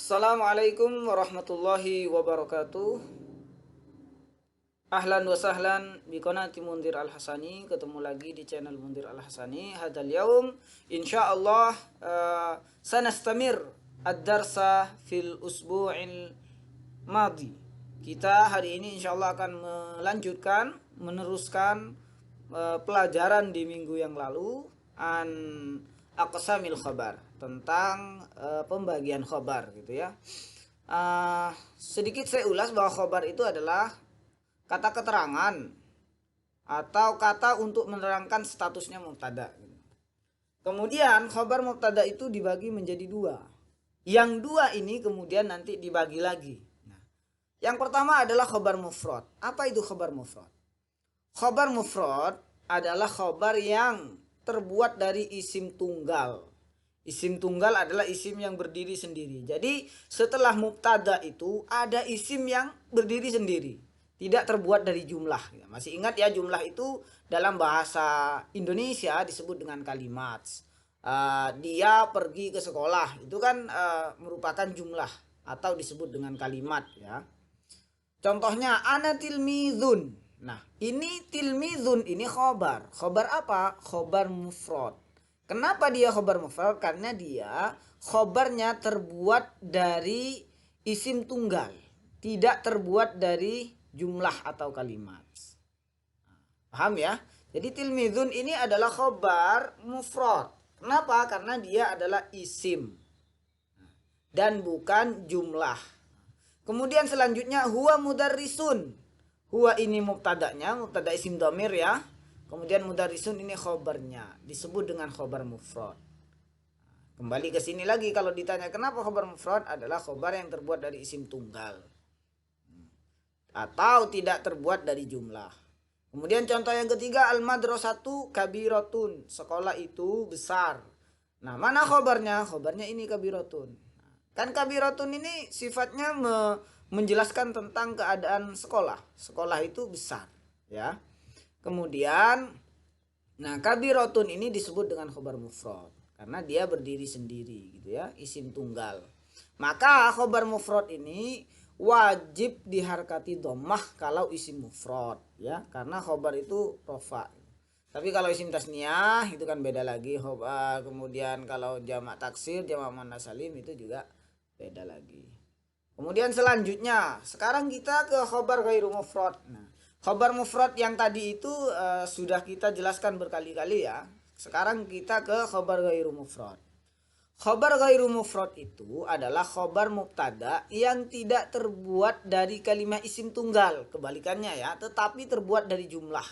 Assalamualaikum warahmatullahi wabarakatuh. Ahlan wa sahlan biqonati Mundir Al-Hasani. Ketemu lagi di channel Mundir Al-Hasani. Hadal yaum insyaallah sanastamir ad-darsa fil usbu'il madi. Kita hari ini insyaallah akan meneruskan pelajaran di minggu yang lalu an aqsamil khabar, tentang pembagian khobar gitu ya. Sedikit saya ulas bahwa khobar itu adalah kata keterangan atau kata untuk menerangkan statusnya mubtada. Kemudian khobar mubtada itu dibagi menjadi dua. Yang dua ini kemudian nanti dibagi lagi. Yang pertama adalah khobar mufrad. Apa itu khobar mufrad? Khobar mufrad adalah khobar yang terbuat dari isim tunggal. Isim tunggal adalah isim yang berdiri sendiri. Jadi setelah mubtada itu ada isim yang berdiri sendiri, tidak terbuat dari jumlah. Masih ingat ya, jumlah itu dalam bahasa Indonesia disebut dengan kalimat. Dia pergi ke sekolah, itu kan merupakan jumlah atau disebut dengan kalimat ya. Contohnya ana tilmizun. Nah, ini tilmizun ini khobar. Khobar apa? Khobar mufrad. Kenapa dia khobar mufrad? Karena dia khobarnya terbuat dari isim tunggal, tidak terbuat dari jumlah atau kalimat. Paham ya? Jadi tilmizun ini adalah khobar mufrad. Kenapa? Karena dia adalah isim dan bukan jumlah. Kemudian selanjutnya huwa mudarrisun. Huwa ini mubtadanya, mubtada isim dhamir ya. Kemudian mudarrisun ini khobarnya, disebut dengan khobar mufrad. Kembali ke sini lagi, kalau ditanya kenapa khobar mufrad, adalah khobar yang terbuat dari isim tunggal atau tidak terbuat dari jumlah. Kemudian contoh yang ketiga, al-madrasatu kabiratun. Sekolah itu besar. Nah, mana khobarnya? Khobarnya ini kabiratun. Kan kabiratun ini sifatnya menjelaskan tentang keadaan sekolah. Sekolah itu besar ya. Kemudian kabiratun ini disebut dengan khobar mufrad karena dia berdiri sendiri gitu ya, isim tunggal. Maka khobar mufrad ini wajib diharkati dhammah kalau isim mufrad ya, karena khobar itu rofa. Tapi kalau isim tasniyah itu kan beda lagi. Kemudian kalau jamak taksir, jamak muannats salim itu juga beda lagi. Kemudian selanjutnya, sekarang kita ke khobar ghairu mufrad. Nah, khobar mufrad yang tadi itu sudah kita jelaskan berkali-kali ya. Sekarang kita ke khobar ghairu mufrad. Khobar ghairu mufrad itu adalah khobar mubtada yang tidak terbuat dari kalimat isim tunggal, kebalikannya ya, tetapi terbuat dari jumlah.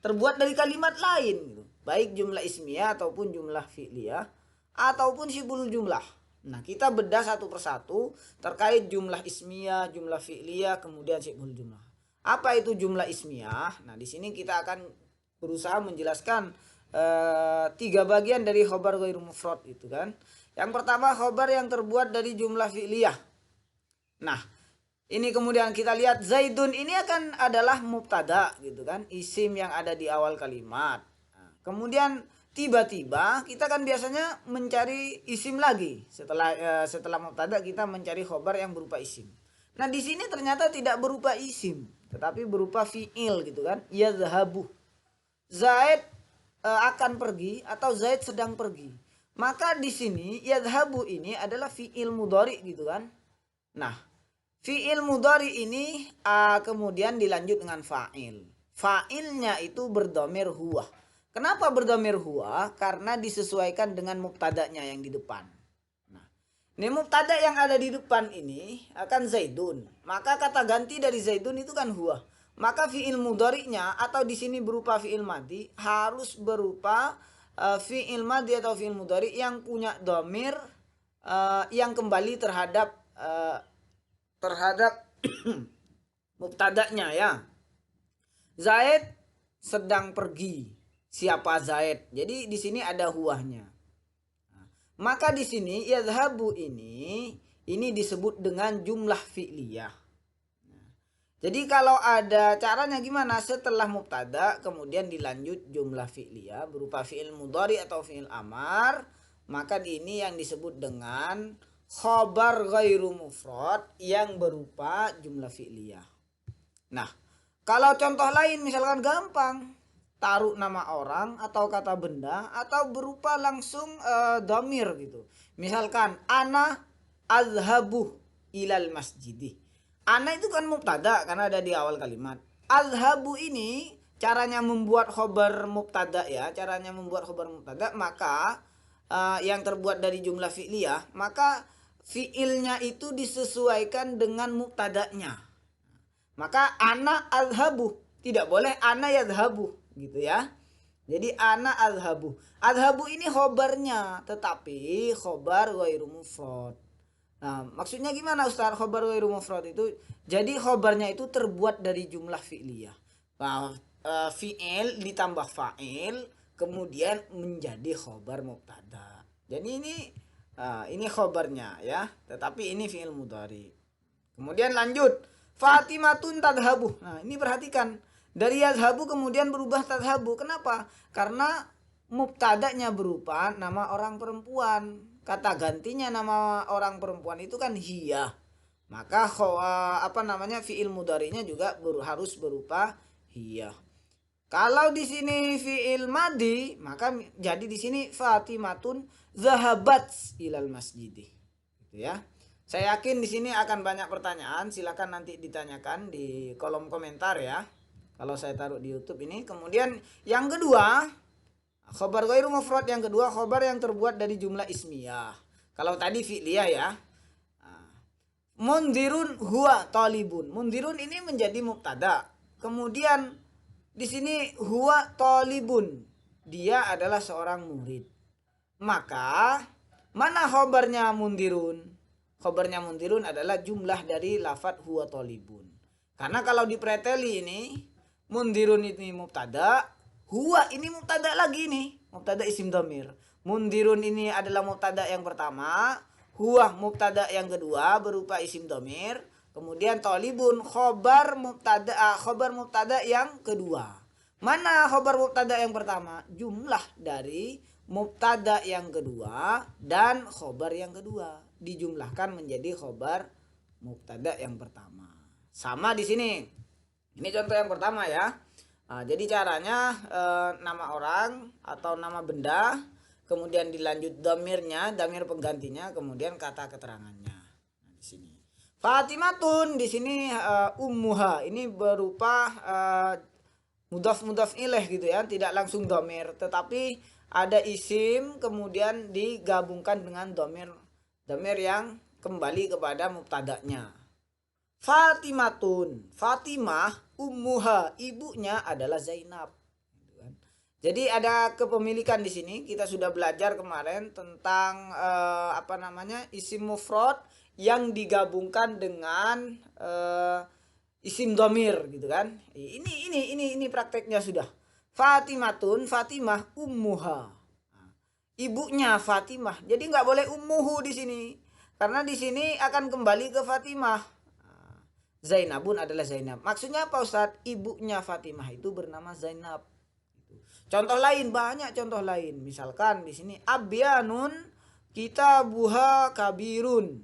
Terbuat dari kalimat lain gitu. Baik jumlah ismiyah ataupun jumlah fi'liyah ataupun syibul jumlah. Nah, kita bedah satu persatu terkait jumlah ismiyah, jumlah fi'liyah, kemudian syibul jumlah. Apa itu jumlah ismiyah? Nah, di sini kita akan berusaha menjelaskan tiga bagian dari khobar ghairu mufrad itu kan. Yang pertama, khobar yang terbuat dari jumlah fi'liyah. Nah, ini kemudian kita lihat Zaidun ini akan adalah mubtada gitu kan, isim yang ada di awal kalimat. Nah, kemudian tiba-tiba kita kan biasanya mencari isim lagi. Setelah mubtada kita mencari khobar yang berupa isim. Nah, di sini ternyata tidak berupa isim, tetapi berupa fi'il gitu kan. Yadhhabu. Zaid akan pergi atau Zaid sedang pergi. Maka di sini yadhhabu ini adalah fi'il mudhari gitu kan. Nah, fi'il mudhari ini kemudian dilanjut dengan fa'il. Fa'ilnya itu berdhamir huwa. Kenapa berdhamir huwa? Karena disesuaikan dengan mubtadanya yang di depan. Nah, ini mubtada yang ada di depan ini akan Zaidun. Maka kata ganti dari Zaidun itu kan huwa. Maka fi'il mudhari'nya atau di sini berupa fi'il madhi harus berupa fi'il madhi atau fi'il mudhari' yang punya dhamir yang kembali terhadap mubtadanya ya. Zaid sedang pergi. Siapa Zaid? Jadi di sini ada huwahnya. Maka di sini yadhhabu ini disebut dengan jumlah fi'liyah. Jadi kalau ada caranya gimana? Setelah mubtada kemudian dilanjut jumlah fi'liyah berupa fi'il mudhari atau fi'il amar, maka ini yang disebut dengan khobar ghairu mufrad yang berupa jumlah fi'liyah. Nah, kalau contoh lain misalkan gampang, taruh nama orang atau kata benda atau berupa langsung dhamir gitu. Misalkan ana azhabu ilal masjidi. Ana itu kan mubtada karena ada di awal kalimat. Azhabu ini caranya membuat khobar mubtada ya, caranya membuat khobar mubtada, maka yang terbuat dari jumlah fi'liyah, maka fi'ilnya itu disesuaikan dengan mubtadanya. Maka ana azhabu, tidak boleh ana yadhabu gitu ya. Jadi ana azhabu. Azhabu ini khobarnya, tetapi khobar ghairu mufrad. Nah, maksudnya gimana Ustaz khobar ghairu mufrad itu? Jadi khobarnya itu terbuat dari jumlah fi'liyah. Nah, fi'il ditambah fa'il kemudian menjadi khobar mubtada. Jadi ini khobarnya ya, tetapi ini fi'il mudhari. Kemudian lanjut. Fatimatun tadhabu. Nah, ini perhatikan. Dari yadhabu kemudian berubah tadhabu. Kenapa? Karena mubtadanya berupa nama orang perempuan. Kata gantinya nama orang perempuan itu kan hiya. Maka fi'il mudhari'nya juga harus berupa hiya. Kalau di sini fi'il madi, maka jadi di sini Fatimatun zahabat ilal masjidi. Gitu ya. Saya yakin di sini akan banyak pertanyaan, silakan nanti ditanyakan di kolom komentar ya. Kalau saya taruh di YouTube ini. Kemudian yang kedua, khobar ghairu mufrad yang kedua, khobar yang terbuat dari jumlah ismiyah. Kalau tadi fi'liyah ya. Mundirun huwa talibun. Mundirun ini menjadi mubtada. Kemudian di sini huwa talibun. Dia adalah seorang murid. Maka mana khobarnya mundirun? Khobarnya mundirun adalah jumlah dari lafadz huwa talibun. Karena kalau dipreteli ini, mundirun ini mubtada, huwa ini mubtada lagi nih, mubtada isim dhamir. Mundirun ini adalah mubtada yang pertama, huwa mubtada yang kedua berupa isim dhamir, kemudian talibun khobar mubtada yang kedua. Mana khobar mubtada yang pertama? Jumlah dari mubtada yang kedua dan khobar yang kedua dijumlahkan menjadi khobar mubtada yang pertama. Sama di sini. Ini contoh yang pertama ya. Nah, jadi caranya nama orang atau nama benda, kemudian dilanjut dhamirnya, dhamir penggantinya, kemudian kata keterangannya. Nah, di sini. Fatimatun di sini ummuha ini berupa mudhaf ilaih gitu ya, tidak langsung dhamir, tetapi ada isim kemudian digabungkan dengan dhamir yang kembali kepada mubtadanya. Fatimatun, Fatimah ummuha, ibunya adalah Zainab. Jadi ada kepemilikan di sini. Kita sudah belajar kemarin tentang isim mufrad yang digabungkan dengan isim dhamir gitu kan. Ini prakteknya sudah. Fatimatun, Fatimah ummuha. Ibunya Fatimah. Jadi nggak boleh ummuhu di sini. Karena di sini akan kembali ke Fatimah. Zainabun adalah Zainab. Maksudnya apa Ustaz? Ibunya Fatimah itu bernama Zainab. Contoh lain, banyak contoh lain. Misalkan di sini Abyanun kitabuha kabirun.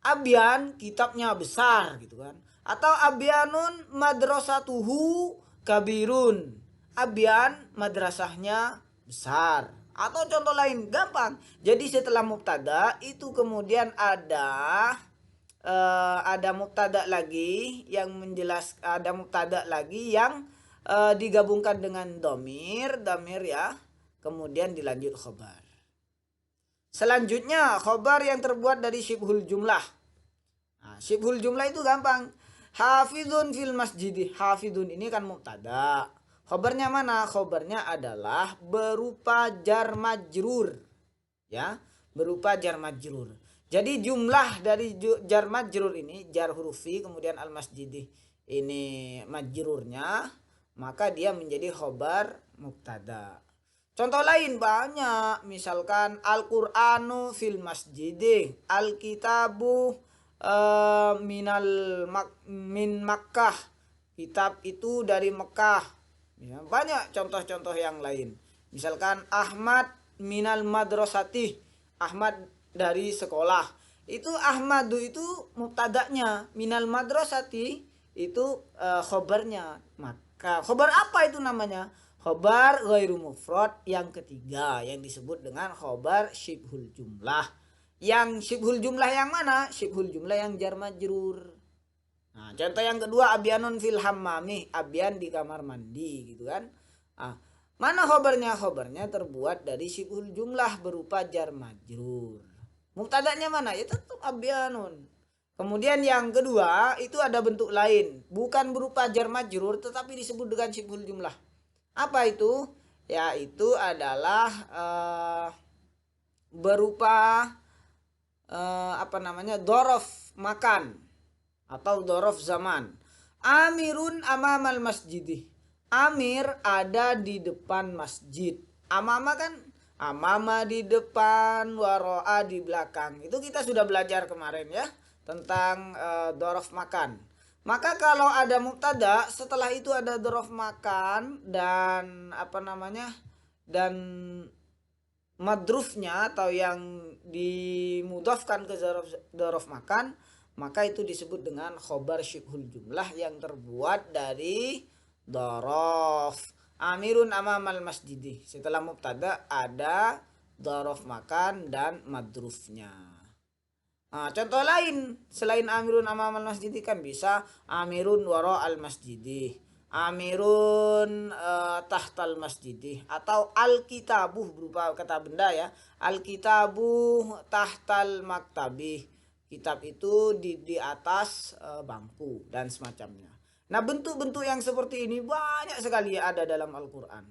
Abyan kitabnya besar gitu kan. Atau Abyanun madrasatuhu kabirun. Abyan madrasahnya besar. Atau contoh lain, gampang. Jadi setelah mubtada itu kemudian ada mubtada lagi yang ada mubtada lagi yang digabungkan dengan dhamir ya. Kemudian dilanjut khobar. Selanjutnya khobar yang terbuat dari syibhul jumlah. Nah, syibhul jumlah itu gampang. Hafidun fil masjidi. Hafidun ini kan mubtada. Khobarnya mana? Khobarnya adalah berupa jar majrur. Ya, berupa jar majrur. Jadi jumlah dari jar majrur ini, jar hurufi, kemudian al masjidi ini majrurnya, maka dia menjadi khobar mubtada. Contoh lain banyak, misalkan Al-Qur'anu fil masjidi, Al-kitabu min Makkah, kitab itu dari Mekah. Ya, banyak contoh-contoh yang lain. Misalkan Ahmad minal madrasati, Ahmad dari sekolah. Itu ahmadu itu mubtada'nya, minal madrasati itu khobarnya. Maka khobar apa itu namanya? Khobar ghairu mufrad yang ketiga yang disebut dengan khobar syibhul jumlah. Yang syibhul jumlah yang mana? Syibhul jumlah yang jar majrur. Nah, contoh yang kedua abyanun fil hammami, abyan di kamar mandi gitu kan. Ah, mana khobarnya? Khobarnya terbuat dari syibhul jumlah berupa jar majrur. Mubtada'nya mana? Ya tetap abyanun. Kemudian yang kedua itu ada bentuk lain, bukan berupa jar majrur tetapi disebut dengan syibhul jumlah. Apa itu? Yaitu adalah berupa apa namanya? Dorof makan atau dorof zaman. Amirun amamal masjidi. Amir ada di depan masjid. Amama kan amama di depan, waro'a di belakang. Itu kita sudah belajar kemarin ya tentang dorof makan. Maka kalau ada mubtada setelah itu ada dorof makan dan apa namanya dan madrufnya atau yang dimudhafkan ke dorof makan, maka itu disebut dengan khobar syibhul jumlah yang terbuat dari dorof. Amirun amamal masjidi. Setelah mubtada ada dorof makan dan madrufnya. Nah, contoh lain selain amirun amamal masjidi kan bisa amirun wara al masjidi, amirun tahtal masjidi, atau alkitabuh berupa kata benda ya, alkitabuh tahtal maktabi, kitab itu di atas bangku dan semacamnya. Nah, bentuk-bentuk yang seperti ini banyak sekali ada dalam Al-Quran.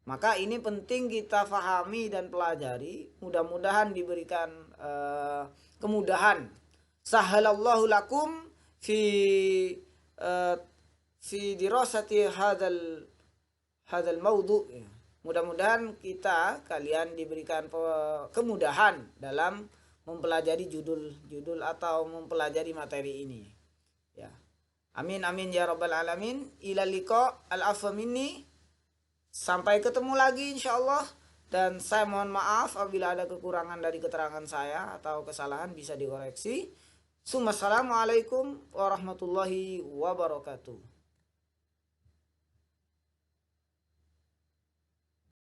Maka ini penting kita fahami dan pelajari. Mudah-mudahan diberikan kemudahan. Sahalallahu lakum fi dirasati hadzal maudu. Mudah-mudahan kalian diberikan kemudahan dalam mempelajari judul atau mempelajari materi ini. Ya. Amin amin ya rabbal alamin. Ila liqa al-afwa minni. Sampai ketemu lagi insyaallah. Dan saya mohon maaf apabila ada kekurangan dari keterangan saya atau kesalahan bisa dikoreksi. Assalamualaikum warahmatullahi wabarakatuh.